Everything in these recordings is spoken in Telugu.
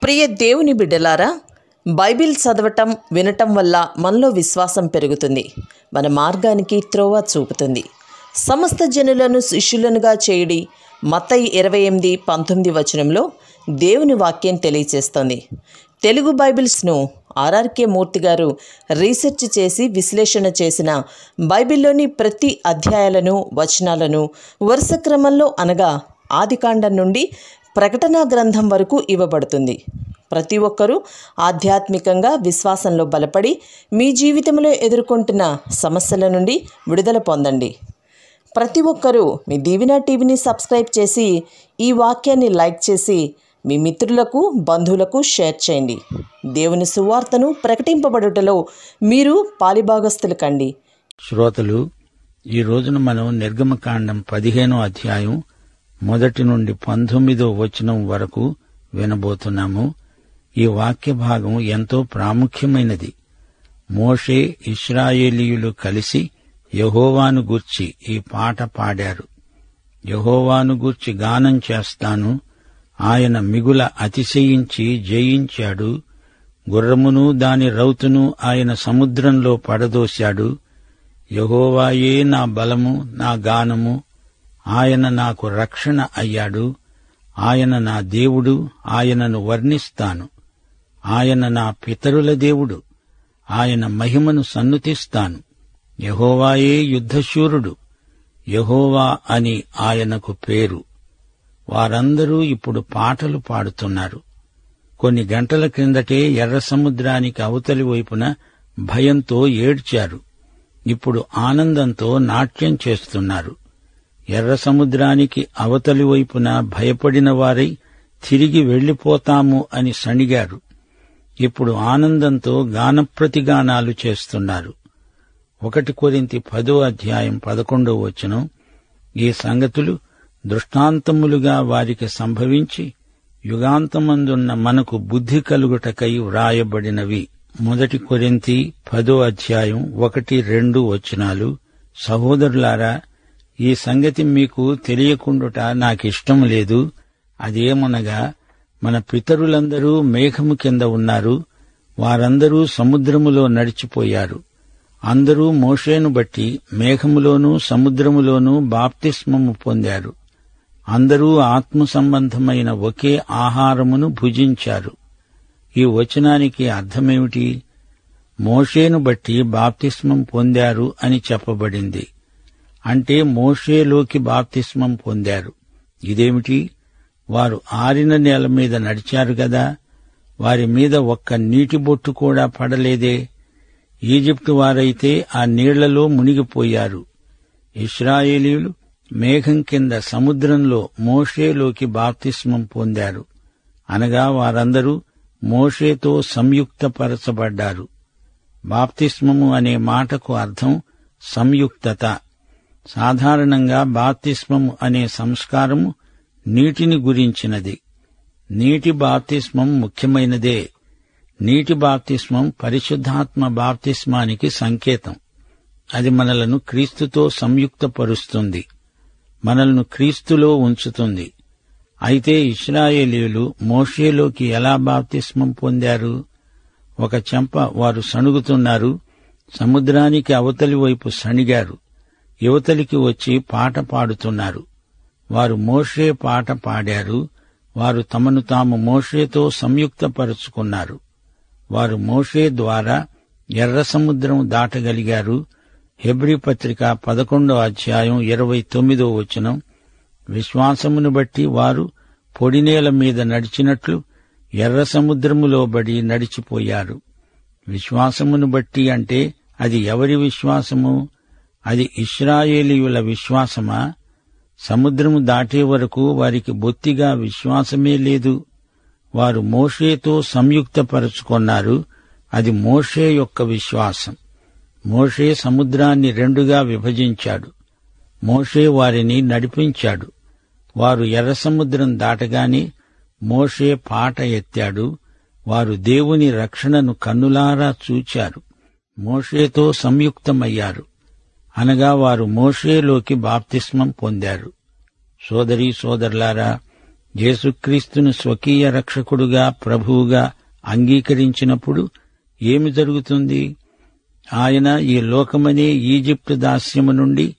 ప్రియ దేవుని బిడ్డలారా, బైబిల్ చదవటం వినటం వల్ల మనలో విశ్వాసం పెరుగుతుంది. మన మార్గానికి త్రోవ చూపుతుంది. సమస్త జనులను శిష్యులనుగా చేయుడి మత్తయి 28:19 వచనంలో దేవుని వాక్యం తెలియచేస్తోంది. తెలుగు బైబిల్స్ను ఆర్ఆర్కే మూర్తి గారు రీసెర్చ్ చేసి విశ్లేషణ చేసిన బైబిల్లోని ప్రతి అధ్యాయాలను వచనాలను వరుస క్రమంలో అనగా ఆదికాండం నుండి ప్రకటనా గ్రంథం వరకు ఇవ్వబడుతుంది. ప్రతి ఒక్కరూ ఆధ్యాత్మికంగా విశ్వాసంలో బలపడి మీ జీవితంలో ఎదుర్కొంటున్న సమస్యల నుండి విడుదల పొందండి. ప్రతి ఒక్కరూ మీ దీవెన టీవీని సబ్స్క్రైబ్ చేసి ఈ వాక్యాన్ని లైక్ చేసి మీ మిత్రులకు బంధువులకు షేర్ చేయండి. దేవుని సువార్తను ప్రకటింపబడుటలో మీరు పాలిభాగస్తులు కండి. శ్రోతలు, ఈ రోజున మనం నిర్గమకాండం 15వ అధ్యాయం 1 నుండి 19వ వచనం వరకు వినబోతున్నాము. ఈ వాక్య భాగం ఎంతో ప్రాముఖ్యమైనది. మోషే, ఇశ్రాయేలీయులు కలిసి యెహోవాను గూర్చి ఈ పాట పాడారు. యెహోవాను గూర్చి గానం చేస్తాను, ఆయన మిగుల అతిశయించి జయించాడు. గుర్రమును దాని రౌతును ఆయన సముద్రంలో పడదోశాడు. యెహోవాయే నా బలము, నా గానము, ఆయన నాకు రక్షణ అయ్యాడు. ఆయన నా దేవుడు, ఆయనను వర్ణిస్తాను. ఆయన నా పితరుల దేవుడు, ఆయన మహిమను సన్నుతిస్తాను. యెహోవాయే యుద్ధశూరుడు, యెహోవా అని ఆయనకు పేరు. వారందరూ ఇప్పుడు పాటలు పాడుతున్నారు. కొన్ని గంటల క్రిందటే ఎర్ర సముద్రానికి అవతలి వైపున భయంతో ఏడ్చారు. ఇప్పుడు ఆనందంతో నాట్యం చేస్తున్నారు. ఎర్ర సముద్రానికి అవతలి వైపున భయపడిన వారై తిరిగి వెళ్లిపోతాము అని సణిగారు. ఇప్పుడు ఆనందంతో గానప్రతిగానాలు చేస్తున్నారు. 1 కొరింథీ 10వ అధ్యాయం 11వ వచనం, ఈ సంగతులు దృష్టాంతములుగా వారికి సంభవించి యుగాంతమందున్న మనకు బుద్ధి కలుగుటకై వ్రాయబడినవి. 1 కొరింథీ 10వ అధ్యాయం 1-2 వచనాలు. సహోదరులారా, ఈ సంగతి మీకు తెలియకుండుట నాకిష్టం లేదు. అదేమనగా, మన పితరులందరూ మేఘము కింద ఉన్నారు. వారందరూ సముద్రములో నడిచిపోయారు. అందరూ మోషేను బట్టి మేఘములోనూ సముద్రములోనూ బాప్తిస్మము పొందారు. అందరూ ఆత్మ సంబంధమైన ఒకే ఆహారమును భుజించారు. ఈ వచనానికి అర్థమేమిటి? మోషేను బట్టి బాప్తిస్మం పొందారు అని చెప్పబడింది. అంటే మోషేలోకి బాప్తిస్మం పొందారు. ఇదేమిటి? వారు ఆరిన నేల మీద నడిచారు గదా, వారి మీద ఒక్క నీటి బొట్టు కూడా పడలేదే. ఈజిప్టు వారైతే ఆ నీళ్లలో మునిగిపోయారు. ఇశ్రాయేలీయులు మేఘం కింద సముద్రంలో మోషేలోకి బాప్తిస్మం పొందారు. అనగా వారందరూ మోషేతో సంయుక్తపరచబడ్డారు. బాప్తిస్మము అనే మాటకు అర్థం సంయుక్తత. సాధారణంగా బాప్తిస్మము అనే సంస్కారము నీటిని గురించినది. నీటి బాప్తిస్మం ముఖ్యమైనదే. నీటి బాప్తిస్మం పరిశుద్ధాత్మ బాప్తిస్మానికి సంకేతం. అది మనలను క్రీస్తుతో సంయుక్తపరుస్తుంది, మనల్ని క్రీస్తులో ఉంచుతుంది. అయితే ఇశ్రాయేలీయులు మోషేలోకి ఎలా బాప్తిస్మం పొందారు? ఒక చెంప వారు సణుగుతున్నారు. సముద్రానికి అవతలి వైపు సణిగారు. యువతలికి వచ్చి పాట పాడుతున్నారు. వారు మోషే పాట పాడారు. వారు తమను తాము మోషేతో సంయుక్తపరుచుకున్నారు. వారు మోషే ద్వారా ఎర్ర సముద్రం దాటగలిగారు. హెబ్రీ పత్రిక 11వ అధ్యాయం 29వ వచనం, విశ్వాసమును బట్టి వారు పొడినేల మీద నడిచినట్లు ఎర్ర సముద్రములో బడి నడిచిపోయారు. విశ్వాసమును బట్టి అంటే అది ఎవరి విశ్వాసము? అది ఇశ్రాయేలీయుల విశ్వాసమా? సముద్రము దాటే వరకు వారికి బొత్తిగా విశ్వాసమే లేదు. వారు మోషేతో సంయుక్తపరచుకొన్నారు. అది మోషే యొక్క విశ్వాసం. మోషే సముద్రాన్ని 2గా విభజించాడు. మోషే వారిని నడిపించాడు. వారు ఎర్ర సముద్రం దాటగానే మోషే పాట ఎత్తాడు. వారు దేవుని రక్షణను కన్నులారా చూచారు. మోషేతో సంయుక్తమయ్యారు. అనగా వారు మోషేలోకి బాప్తిస్మం పొందారు. సోదరీ సోదరులారా, యేసుక్రీస్తును స్వకీయ రక్షకుడుగా ప్రభువుగా అంగీకరించినప్పుడు ఏమి జరుగుతుంది? ఆయన ఈ లోకమనే ఈజిప్టు దాస్యము నుండి,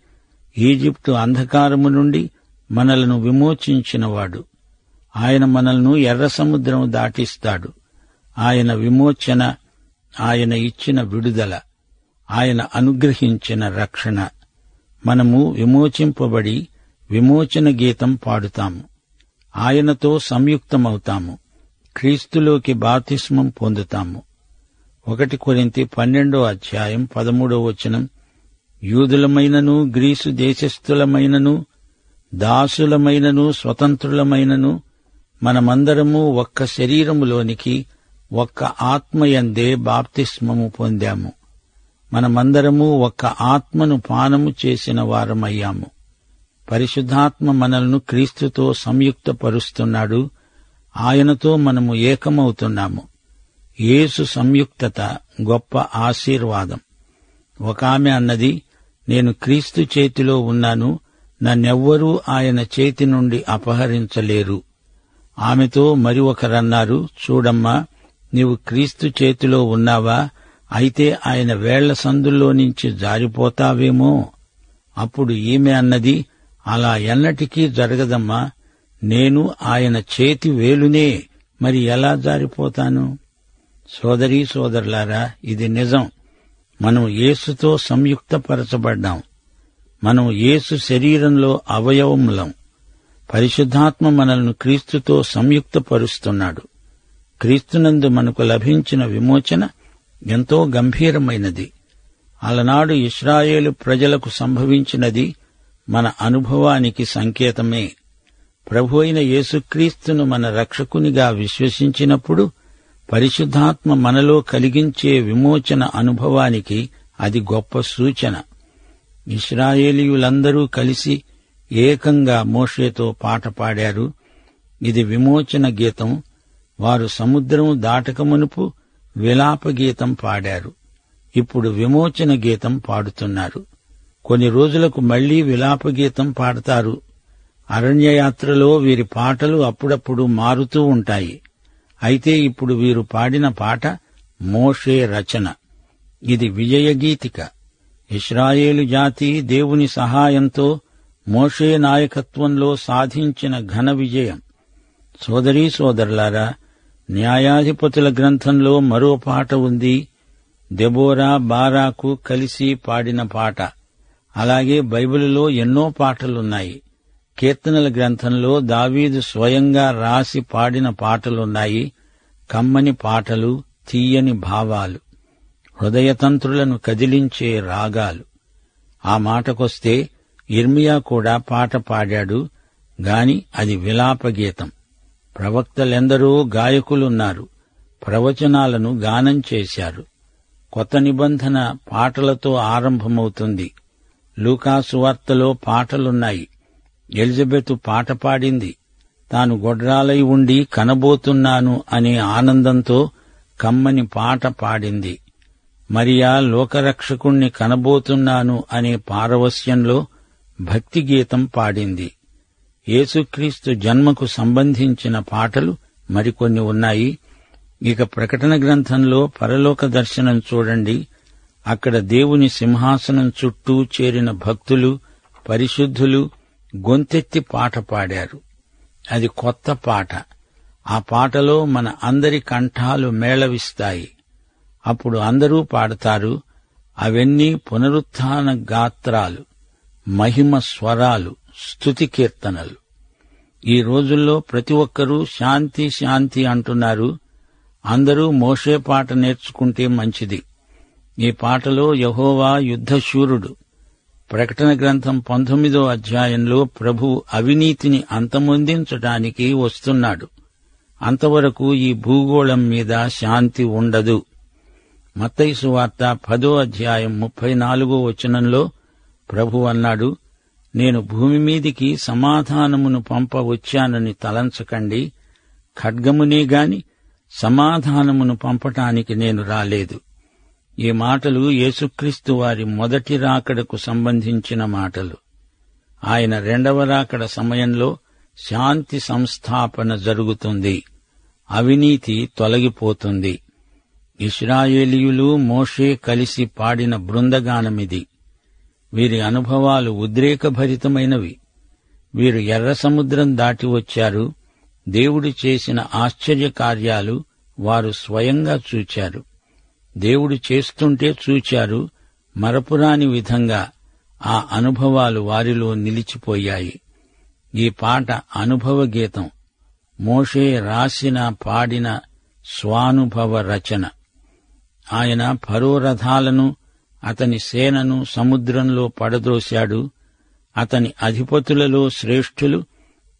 ఈజిప్టు అంధకారము నుండి మనలను విమోచించినవాడు. ఆయన మనల్ని ఎర్ర సముద్రం దాటిస్తాడు. ఆయన విమోచన, ఆయన ఇచ్చిన విడుదల, ఆయన అనుగ్రహించిన రక్షణ. మనము విమోచింపబడి విమోచన గీతం పాడుతాము. ఆయనతో సంయుక్తమవుతాము. క్రీస్తులోకి బాప్తిస్మం పొందుతాము. 1 కొరింథీ 12:13 యూదులమైనను గ్రీసు దేశస్థులమైనను దాసులమైనను స్వతంత్రులమైనను మనమందరము ఒక్క శరీరములోనికి ఒక్క ఆత్మయందే బాప్తిస్మము పొందాము. మనమందరము ఒక్క ఆత్మను పానము చేసిన వారమయ్యాము. పరిశుద్ధాత్మ మనల్ని క్రీస్తుతో సంయుక్తపరుస్తున్నాడు. ఆయనతో మనము ఏకమవుతున్నాము. యేసు సంయుక్తత గొప్ప ఆశీర్వాదం. ఒక ఆమె అన్నది, నేను క్రీస్తు చేతిలో ఉన్నాను, నన్నెవ్వరూ ఆయన చేతి నుండి అపహరించలేరు. ఆమెతో మరి ఒకరన్నారు, చూడమ్మా, నీవు క్రీస్తు చేతిలో ఉన్నావా? అయితే ఆయన వేళ్ల సందుల్లో నుంచి జారిపోతావేమో. అప్పుడు ఈమె అన్నది, అలా ఎన్నటికీ జరగదమ్మా, నేను ఆయన చేతి వేలునే, మరి ఎలా జారిపోతాను? సోదరీ సోదరులారా, ఇది నిజం. మనం యేసుతో సంయుక్తపరచబడ్డాం. మనం యేసు శరీరంలో అవయవములం. పరిశుద్ధాత్మ మనల్ని క్రీస్తుతో సంయుక్తపరుస్తున్నాడు. క్రీస్తునందు మనకు లభించిన విమోచన ఎంతో గంభీరమైనది. అలనాడు ఇశ్రాయేలు ప్రజలకు సంభవించినది మన అనుభవానికి సంకేతమే. ప్రభు అయిన యేసుక్రీస్తును మన రక్షకునిగా విశ్వసించినప్పుడు పరిశుద్ధాత్మ మనలో కలిగించే విమోచన అనుభవానికి అది గొప్ప సూచన. ఇశ్రాయేలీయులందరూ కలిసి ఏకంగా మోషేతో పాట పాడారు. ఇది విమోచన గీతం. వారు సముద్రం దాటకమునుపు విలాప గీతం పాడారు. ఇప్పుడు విమోచన గీతం పాడుతున్నారు. కొన్ని రోజులకు మళ్లీ విలాప గీతం పాడతారు. అరణ్యయాత్రలో వీరి పాటలు అప్పుడప్పుడు మారుతూ ఉంటాయి. అయితే ఇప్పుడు వీరు పాడిన పాట మోషే రచన. ఇది విజయగీతిక. ఇశ్రాయేలు జాతి దేవుని సహాయంతో మోషే నాయకత్వంలో సాధించిన ఘన విజయం. సోదరీ సోదరులారా, న్యాయాధిపతుల గ్రంథంలో మరో పాట ఉంది. దెబోరా, బారాకు కలిసి పాడిన పాట. అలాగే బైబిలులో ఎన్నో పాటలున్నాయి. కీర్తనల గ్రంథంలో దావీదు స్వయంగా రాసి పాడిన పాటలున్నాయి. కమ్మని పాటలు, తీయని భావాలు, హృదయతంత్రులను కదిలించే రాగాలు. ఆ మాటకొస్తే ఇర్మియా కూడా పాట పాడాడు, గాని అది విలాపగీతం. ప్రవక్తలెందరో గాయకులున్నారు, ప్రవచనాలను గానం చేశారు. కొత్త నిబంధన పాటలతో ఆరంభమవుతుంది. లూకాసు వార్తలో పాటలున్నాయి. ఎలిజబెతు పాట పాడింది. తాను గొడ్రాలై ఉండి కనబోతున్నాను అనే ఆనందంతో కమ్మని పాట పాడింది. మరియా లోకరక్షకుణ్ణి కనబోతున్నాను అనే పారవస్యంలో భక్తిగీతం పాడింది. యేసుక్రీస్తు జన్మకు సంబంధించిన పాటలు మరికొన్ని ఉన్నాయి. ఇక ప్రకటన గ్రంథంలో పరలోక దర్శనం చూడండి. అక్కడ దేవుని సింహాసనం చుట్టూ చేరిన భక్తులు, పరిశుద్ధులు గొంతెత్తి పాట పాడారు. అది కొత్త పాట. ఆ పాటలో మన అందరి కంఠాలు మేళవిస్తాయి. అప్పుడు అందరూ పాడతారు. అవన్నీ పునరుత్థాన గాత్రాలు, మహిమ స్వరాలు, స్తుతి కీర్తనలు. ఈ రోజుల్లో ప్రతి ఒక్కరూ శాంతి శాంతి అంటున్నారు. అందరూ మోషే పాట నేర్చుకుంటే మంచిది. ఈ పాటలో యెహోవా యుద్ధశూరుడు. ప్రకటన గ్రంథం 19వ అధ్యాయంలో ప్రభు అవినీతిని అంతమొందించడానికి వస్తున్నాడు. అంతవరకు ఈ భూగోళం మీద శాంతి ఉండదు. మత్తయి సువార్త 10వ అధ్యాయం 34వ వచనంలో ప్రభు అన్నాడు, నేను భూమి మీదికి సమాధానమును పంప వచ్చానని తలంచకండి. ఖడ్గమునే గాని సమాధానమును పంపటానికి నేను రాలేదు. ఈ మాటలు యేసుక్రీస్తు వారి మొదటి రాకడకు సంబంధించిన మాటలు. ఆయన రెండవ రాకడ సమయంలో శాంతి సంస్థాపన జరుగుతుంది. అవినీతి తొలగిపోతుంది. ఇశ్రాయేలీయులు మోషే కలిసి పాడిన బృందగానమిది. వీరి అనుభవాలు ఉద్రేకభరితమైనవి. వీరు ఎర్ర సముద్రం దాటి వచ్చారు. దేవుడు చేసిన ఆశ్చర్యకార్యాలు వారు స్వయంగా చూచారు. దేవుడు చేస్తుంటే చూచారు. మరపురాని విధంగా ఆ అనుభవాలు వారిలో నిలిచిపోయాయి. ఈ పాట అనుభవ గీతం. మోషే రాసిన పాడిన స్వానుభవ రచన. ఆయన ఫరో రథాలను, అతని సేనను సముద్రంలో పడద్రోశాడు. అతని అధిపతులలో శ్రేష్ఠులు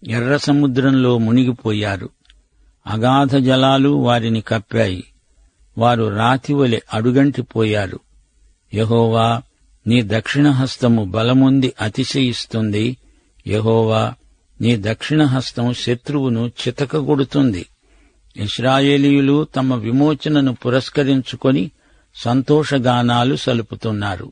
ఎర్ర సముద్రంలో మునిగిపోయారు. అగాధ జలాలు వారిని కప్పాయి. వారు రాతివలె అడుగంటిపోయారు. యెహోవా, నీ దక్షిణహస్తము బలముంది అతిశయిస్తుంది. యెహోవా, నీ దక్షిణహస్తం శత్రువును చితకగొడుతుంది. ఇశ్రాయేలీయులు తమ విమోచనను పురస్కరించుకొని సంతోషగానాలు సలుపుతున్నారు.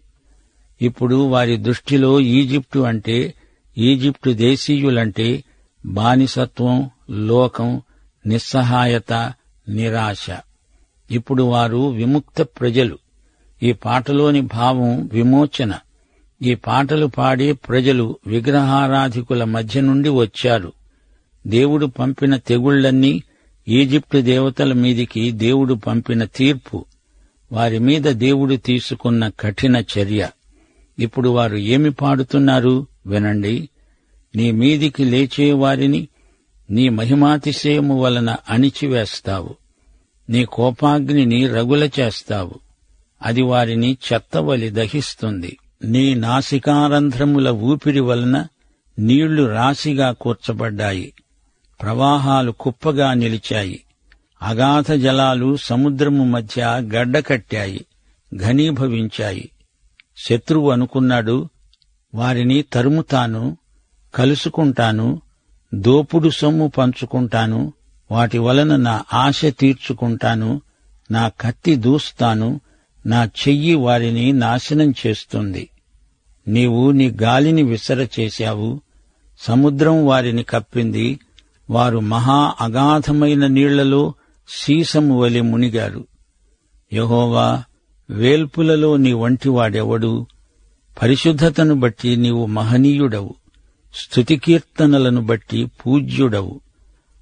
ఇప్పుడు వారి దృష్టిలో ఈజిప్టు అంటే, ఈజిప్టు దేశీయులంటే బానిసత్వం, లోకం, నిస్సహాయత, నిరాశ. ఇప్పుడు వారు విముక్త ప్రజలు. ఈ పాటలోని భావం విమోచన. ఈ పాటలు పాడే ప్రజలు విగ్రహారాధికుల మధ్య నుండి వచ్చారు. దేవుడు పంపిన తెగుళ్లన్నీ ఈజిప్టు దేవతల మీదికి దేవుడు పంపిన తీర్పు. వారి మీద దేవుడు తీసుకున్న కఠిన చర్య. ఇప్పుడు వారు ఏమి పాడుతున్నారు వినండి. నీ మీదికి లేచే వారిని నీ మహిమాతిశయము వలన అణిచివేస్తావు. నీ కోపాగ్నిని రగుల చేస్తావు. అది వారిని చెత్తవలి దహిస్తుంది. నీ నాసికారంధ్రముల ఊపిరి వలన నీళ్లు రాశిగా కూర్చబడ్డాయి. ప్రవాహాలు కుప్పగా నిలిచాయి. అగాధ జలాలు సముద్రము మధ్య గడ్డకట్టాయి, ఘనీభవించాయి. శత్రువు అనుకున్నాడు, వారిని తరుముతాను, కలుసుకుంటాను, దోపుడు సొమ్ము పంచుకుంటాను, వాటి వలన నా ఆశ తీర్చుకుంటాను, నా కత్తి దూస్తాను, నా చెయ్యి వారిని నాశనం చేస్తుంది. నీవు నీ గాలిని విసరచేశావు, సముద్రం వారిని కప్పింది. వారు మహా అగాధమైన నీళ్లలో సీసము వలె మునిగారు. యెహోవా, వేల్పులలో నీ వంటివాడెవడు? పరిశుద్ధతను బట్టి నీవు మహనీయుడవు. స్తుతికీర్తనలను బట్టి పూజ్యుడవు.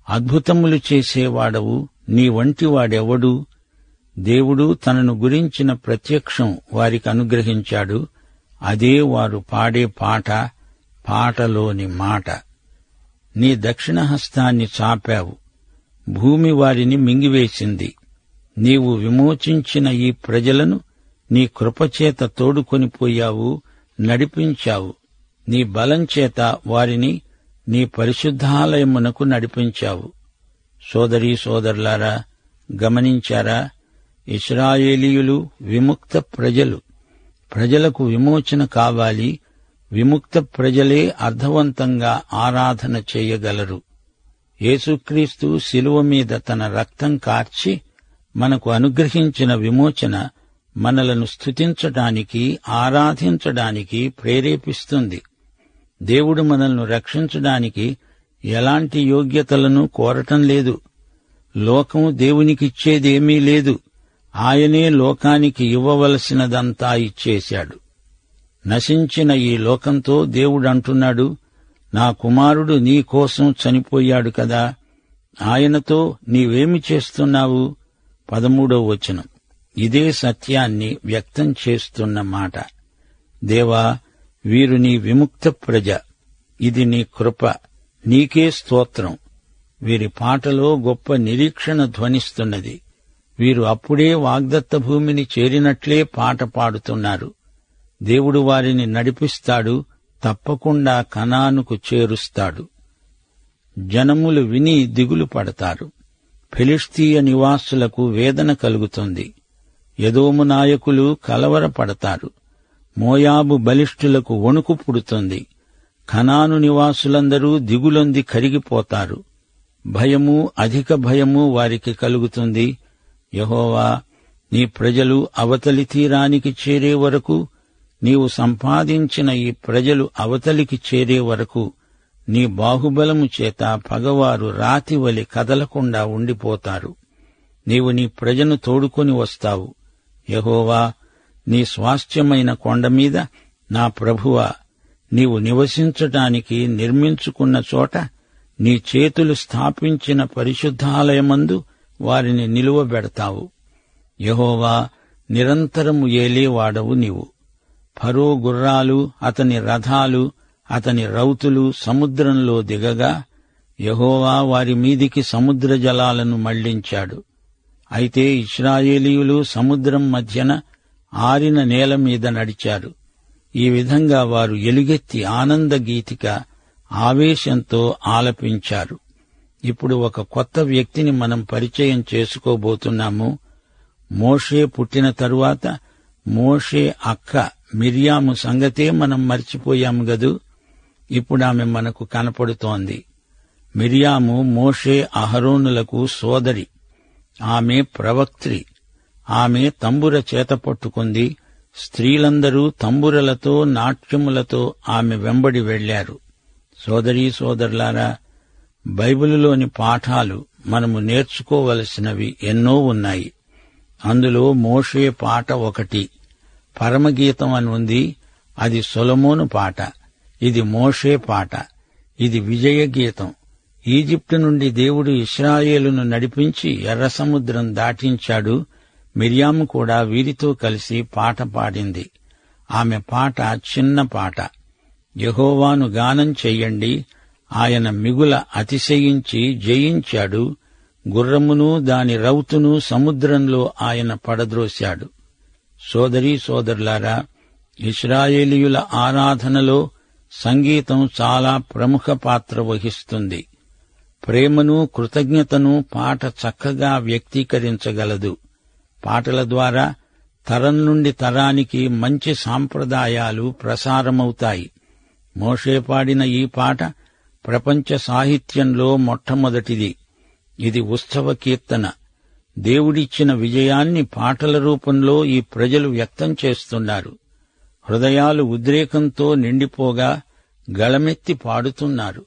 అద్భుతములు చేసేవాడవు. నీ వంటివాడెవడు? దేవుడు తనను గురించిన ప్రత్యక్షం వారికి అనుగ్రహించాడు. అదే వారు పాడే పాట, పాటలోని మాట. నీ దక్షిణహస్తాన్ని చాపావు, భూమి వారిని మింగివేసింది. నీవు విమోచించిన ఈ ప్రజలను నీ కృపచేత తోడుకొనిపోయావు, నడిపించావు. నీ బలంచేత వారిని నీ పరిశుద్ధాలయమునకు నడిపించావు. సోదరీ సోదరులారా, గమనించారా? ఇశ్రాయేలీయులు విముక్త ప్రజలు. ప్రజలకు విమోచన కావాలి. విముక్త ప్రజలే అర్థవంతంగా ఆరాధన చేయగలరు. యేసుక్రీస్తు శిలువ మీద తన రక్తం కార్చి మనకు అనుగ్రహించిన విమోచన మనలను స్తుతించడానికి, ఆరాధించడానికి ప్రేరేపిస్తుంది. దేవుడు మనల్ని రక్షించడానికి ఎలాంటి యోగ్యతలను కోరటం లేదు. లోకం దేవునికిచ్చేదేమీ లేదు. ఆయనే లోకానికి ఇవ్వవలసినదంతా ఇచ్చేశాడు. నశించిన ఈ లోకంతో దేవుడంటున్నాడు, నా కుమారుడు నీ కోసం చనిపోయాడు కదా, ఆయనతో నీవేమి చేస్తున్నావు? 13వ వచనం. ఇదే సత్యాన్ని వ్యక్తం చేస్తున్న మాట. దేవా, వీరు నీ విముక్త ప్రజ. ఇది నీ కృప. నీకే స్తోత్రం. వీరి పాటలో గొప్ప నిరీక్షణ ధ్వనిస్తున్నది. వీరు అప్పుడే వాగ్దత్త భూమిని చేరినట్లే పాట పాడుతున్నారు. దేవుడు వారిని నడిపిస్తాడు, తప్పకుండా కనానుకు చేరుస్తాడు. జనములు విని దిగులు పడతారు. ఫిలిష్తీయ నివాసులకు వేదన కలుగుతుంది. ఎదోము నాయకులు కలవరపడతారు. మోయాబు బలిష్ఠులకు వణుకు పుడుతుంది. కనాను నివాసులందరూ దిగులొంది కరిగిపోతారు. భయము, అధిక భయము వారికి కలుగుతుంది. యెహోవా, నీ ప్రజలు అవతలి తీరానికి చేరే వరకు, నీవు సంపాదించిన ఈ ప్రజలు అవతలికి చేరే వరకు నీ బాహుబలము చేత పగవారు రాతివలి కదలకుండా ఉండిపోతారు. నీవు నీ ప్రజను తోడుకొని వస్తావు. యెహోవా, నీ స్వాస్థ్యమైన కొండమీద నా ప్రభువా, నీవు నివసించటానికి నిర్మించుకున్న చోట నీ చేతులు స్థాపించిన పరిశుద్ధాలయమందు వారిని నిలువబెడతావు. యెహోవా, నిరంతరము ఏలేవాడవు నీవు. ఫరో గుర్రాలు, అతని రథాలు, అతని రౌతులు సముద్రంలో దిగగా యెహోవా వారి మీదికి సముద్ర జలాలను మళ్లించాడు. అయితే ఇశ్రాయేలీయులు సముద్రం మధ్యన ఆరిన నేల మీద నడిచారు. ఈ విధంగా వారు ఎలుగెత్తి ఆనందగీతిక ఆవేశంతో ఆలపించారు. ఇప్పుడు ఒక కొత్త వ్యక్తిని మనం పరిచయం చేసుకోబోతున్నాము. మోషే పుట్టిన తరువాత మోషే అక్క మిర్యాము సంగతే మనం మర్చిపోయాము గదు. ఇప్పుడు ఆమె మనకు కనపడుతోంది. మిర్యాము మోషే అహరోనులకు సోదరి. ఆమె ప్రవక్త్రి. ఆమె తంబుర చేత పట్టుకుంది. స్త్రీలందరూ తంబురలతో నాట్యములతో ఆమె వెంబడి వెళ్లారు. సోదరీ సోదరులారా, బైబిలులోని పాఠాలు మనము నేర్చుకోవలసినవి ఎన్నో ఉన్నాయి. అందులో మోషే పాట ఒకటి. పరమగీతం అని ఉంది. అది సొలొమోను పాట. ఇది మోషే పాట. ఇది విజయగీతం. ఈజిప్టు నుండి దేవుడు ఇశ్రాయేలును నడిపించి ఎర్రసముద్రం దాటించాడు. మిర్యాము కూడా వీరితో కలిసి పాట పాడింది. ఆమె పాట చిన్న పాట. యెహోవాను గానం చెయ్యండి, ఆయన మిగుల అతిశయించి జయించాడు. గుర్రమును దాని రౌతును సముద్రంలో ఆయన పడద్రోశాడు. సోదరీ సోదరులారా, ఇశ్రాయేలీయుల ఆరాధనలో సంగీతం చాలా ప్రముఖ పాత్ర వహిస్తుంది. ప్రేమను, కృతజ్ఞతను పాట చక్కగా వ్యక్తీకరించగలదు. పాటల ద్వారా తరం నుండి తరానికి మంచి సాంప్రదాయాలు ప్రసారమవుతాయి. మోషే పాడిన ఈ పాట ప్రపంచ సాహిత్యంలో మొట్టమొదటిది. ఇది ఉత్సవ కీర్తన. దేవుడిచ్చిన విజయాన్ని పాటల రూపంలో ఈ ప్రజలు వ్యక్తం చేస్తున్నారు. హృదయాలు ఉద్రేకంతో నిండిపోగా గళమెత్తి పాడుతున్నారు.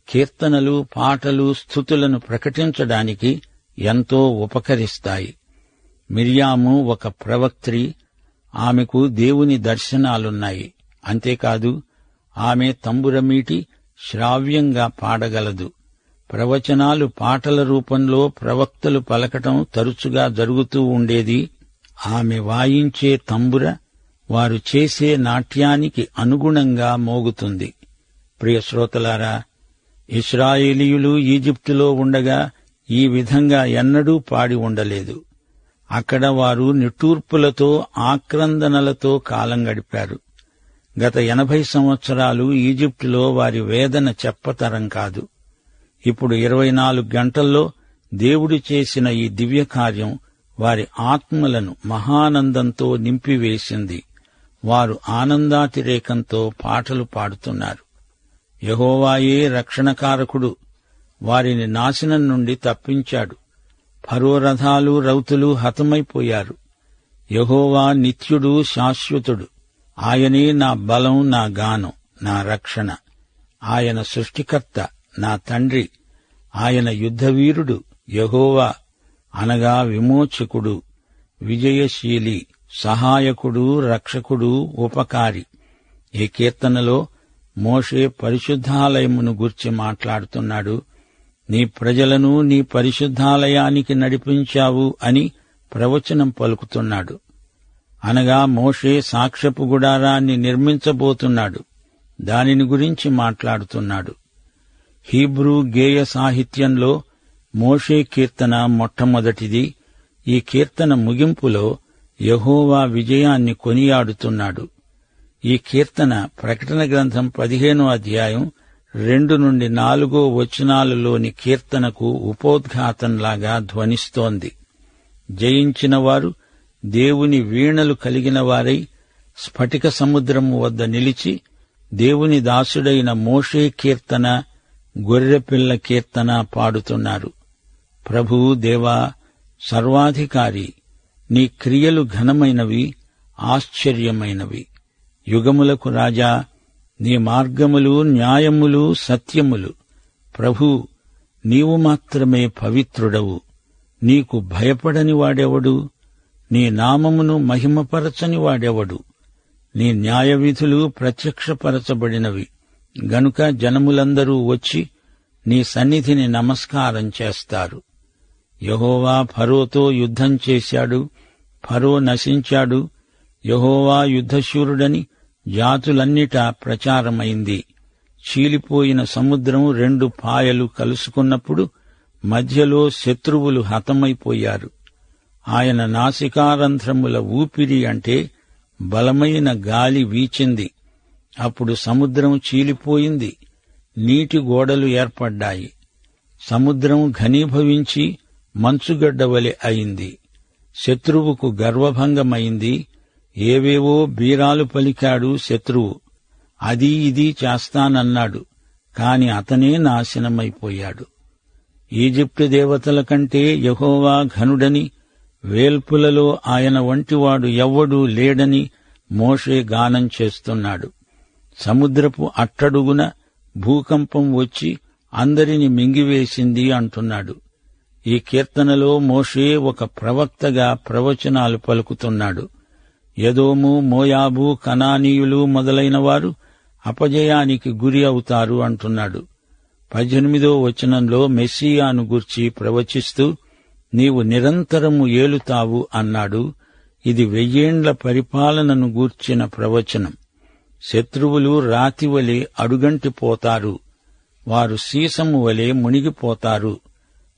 కీర్తనలు, పాటలు, స్తుతులను ప్రకటించడానికి ఎంతో ఉపకరిస్తాయి. మిర్యాము ఒక ప్రవక్త్రి. ఆమెకు దేవుని దర్శనాలున్నాయి. అంతేకాదు, ఆమె తంబురమీటి శ్రావ్యంగా పాడగలదు. ప్రవచనాలు పాటల రూపంలో ప్రవక్తలు పలకటం తరచుగా జరుగుతూ ఉండేది. ఆమె వాయించే తంబుర వారు చేసే నాట్యానికి అనుగుణంగా మోగుతుంది. ప్రియ శ్రోతలారా, ఇశ్రాయేలీయులు ఈజిప్టులో ఉండగా ఈ విధంగా ఎన్నడూ పాడి ఉండలేదు. అక్కడ వారు నిట్టూర్పులతో, ఆక్రందనలతో కాలం గడిపారు. గత 80 సంవత్సరాలు ఈజిప్టులో వారి వేదన చెప్పతరం కాదు. ఇప్పుడు 24 గంటల్లో దేవుడు చేసిన ఈ దివ్యకార్యం వారి ఆత్మలను మహానందంతో నింపివేసింది. వారు ఆనందాతిరేకంతో పాటలు పాడుతున్నారు. యెహోవాయే రక్షణకారకుడు. వారిని నాశనం నుండి తప్పించాడు. ఫరో రథాలు, రౌతులు హతమైపోయారు. యెహోవా నిత్యుడు, శాశ్వతుడు. ఆయనే నా బలం, నా గానం, నా రక్షణ. ఆయన సృష్టికర్త, నా తండ్రి. ఆయన యుద్ధవీరుడు. యెహోవా అనగా విమోచకుడు, విజయశీలి, సహాయకుడు, రక్షకుడు, ఉపకారి. ఈ కీర్తనలో మోషే పరిశుద్ధాలయమును గూర్చి మాట్లాడుతున్నాడు. నీ ప్రజలను నీ పరిశుద్ధాలయానికి నడిపించావు అని ప్రవచనం పలుకుతున్నాడు. అనగా మోషే సాక్ష్యపు గుడారాన్ని నిర్మించబోతున్నాడు. దానిని గురించి మాట్లాడుతున్నాడు. హీబ్రూ గేయ సాహిత్యంలో మోషే కీర్తన మొట్టమొదటిది. ఈ కీర్తన ముగింపులో యెహోవా విజయాన్ని కొనియాడుతున్నాడు. ఈ కీర్తన ప్రకటన గ్రంథం 15వ అధ్యాయం 2 నుండి 4 వచనాలలోని కీర్తనకు ఉపోద్ఘాతంలాగా ధ్వనిస్తోంది. జయించిన వారు దేవుని వీణలు కలిగిన వారై స్ఫటిక సముద్రము వద్ద నిలిచి దేవుని దాసుడైన మోషే కీర్తన, గొర్రెపిల్ల కీర్తన పాడుతున్నారు. ప్రభూ, దేవా, సర్వాధికారి, నీ క్రియలు ఘనమైనవి, ఆశ్చర్యమైనవి. యుగములకు రాజా, నీ మార్గములు న్యాయములు సత్యములు. ప్రభూ, నీవు మాత్రమే పవిత్రుడవు. నీకు భయపడని వాడెవడు? నీ నామమును మహిమపరచని వాడెవడు? నీ న్యాయవిధులు ప్రత్యక్షపరచబడినవి గనుక జనములందరూ వచ్చి నీ సన్నిధిని నమస్కారం చేస్తారు. యెహోవా ఫరోతో యుద్ధం చేశాడు, ఫరో నశించాడు. యెహోవా యుద్ధశూరుడని జాతులన్నిటా ప్రచారమైంది. చీలిపోయిన సముద్రం 2 పాయలు కలుసుకున్నప్పుడు మధ్యలో శత్రువులు హతమైపోయారు. ఆయన నాసికారంధ్రముల ఊపిరి అంటే బలమైన గాలి వీచింది. అప్పుడు సముద్రం చీలిపోయింది, నీటి గోడలు ఏర్పడ్డాయి. సముద్రం ఘనీభవించి మంచుగడ్డవలె అయింది. శత్రువుకు గర్వభంగమైంది. ఏవేవో బీరాలు పలికాడు శత్రువు. అది ఇది చేస్తానన్నాడు, కాని అతనే నాశనమైపోయాడు. ఈజిప్టు దేవతల కంటే యెహోవా ఘనుడని, వేల్పులలో ఆయన వంటివాడు ఎవ్వడూ లేడని మోషే గానం చేస్తున్నాడు. సముద్రపు అట్టడుగున భూకంపం వచ్చి అందరిని మింగివేసింది అంటున్నాడు. ఈ కీర్తనలో మోషే ఒక ప్రవక్తగా ప్రవచనాలు పలుకుతున్నాడు. ఎదోము, మోయాబు, కనానీయులు మొదలైన వారు అపజయానికి గురి అవుతారు అంటున్నాడు. 18వ వచనంలో మెస్సియాను గూర్చి ప్రవచిస్తూ నీవు నిరంతరము ఏలుతావు అన్నాడు. ఇది 1000 ఏండ్ల పరిపాలనను గూర్చిన ప్రవచనం. శత్రువులు రాతివలె అడుగంటిపోతారు. వారు సీసము వలె మునిగిపోతారు.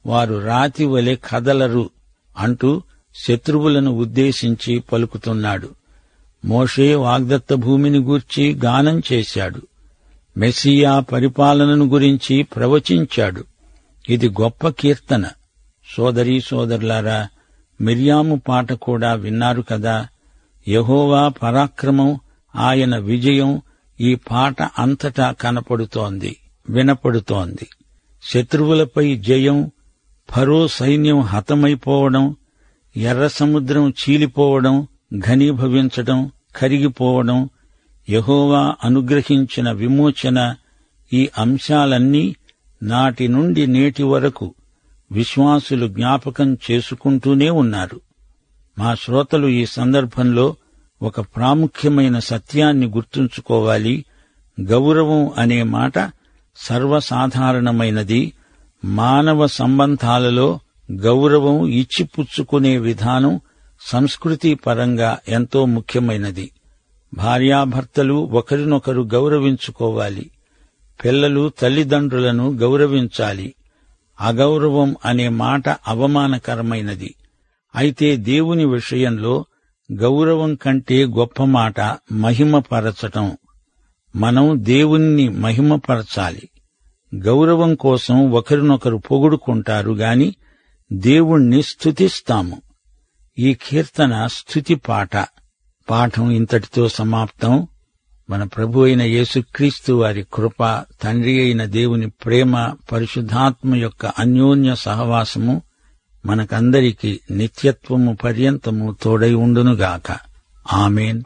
వారు రాతివలె కదలరు అంటూ శత్రువులను ఉద్దేశించి పలుకుతున్నాడు. మోషే వాగ్దత్త భూమిని గూర్చి గానం చేశాడు. మెస్సియా పరిపాలనను గురించి ప్రవచించాడు. ఇది గొప్ప కీర్తన. సోదరీ సోదరులారా, మిర్యాము పాట కూడా విన్నారు కదా. యెహోవా పరాక్రమం, ఆయన విజయం ఈ పాట అంతటా కనపడుతోంది, వినపడుతోంది. శత్రువులపై జయం, ఫరో సైన్యం హతమైపోవడం, ఎర్ర సముద్రం చీలిపోవడం, ఘనీభవించడం, కరిగిపోవడం, యెహోవా అనుగ్రహించిన విమోచన, ఈ అంశాలన్నీ నాటి నుండి నేటి వరకు విశ్వాసులు జ్ఞాపకం చేసుకుంటూనే ఉన్నారు. మా శ్రోతలు ఈ సందర్భంలో ఒక ప్రాముఖ్యమైన సత్యాన్ని గుర్తుంచుకోవాలి. గౌరవం అనే మాట సర్వసాధారణమైనది. మానవ సంబంధాలలో గౌరవం ఇచ్చిపుచ్చుకునే విధానం సంస్కృతిపరంగా ఎంతో ముఖ్యమైనది. భార్యాభర్తలు ఒకరినొకరు గౌరవించుకోవాలి. పిల్లలు తల్లిదండ్రులను గౌరవించాలి. అగౌరవం అనే మాట అవమానకరమైనది. అయితే దేవుని విషయంలో గౌరవం కంటే గొప్ప మాట మహిమపరచటం. మనం దేవుణ్ణి మహిమపరచాలి. గౌరవం కోసం ఒకరినొకరు పొగుడుకుంటారు గాని దేవుణ్ణి స్తుతిస్తాము. ఈ కీర్తన స్తుతి పాట. పాఠం ఇంతటితో సమాప్తం. మన ప్రభు అయిన యేసుక్రీస్తు వారి కృప, తండ్రి అయిన దేవుని ప్రేమ, పరిశుద్ధాత్మ యొక్క అన్యోన్య సహవాసము మనకందరికీ నిత్యత్వము పర్యంతము తోడై ఉండునుగాక. ఆమేన్.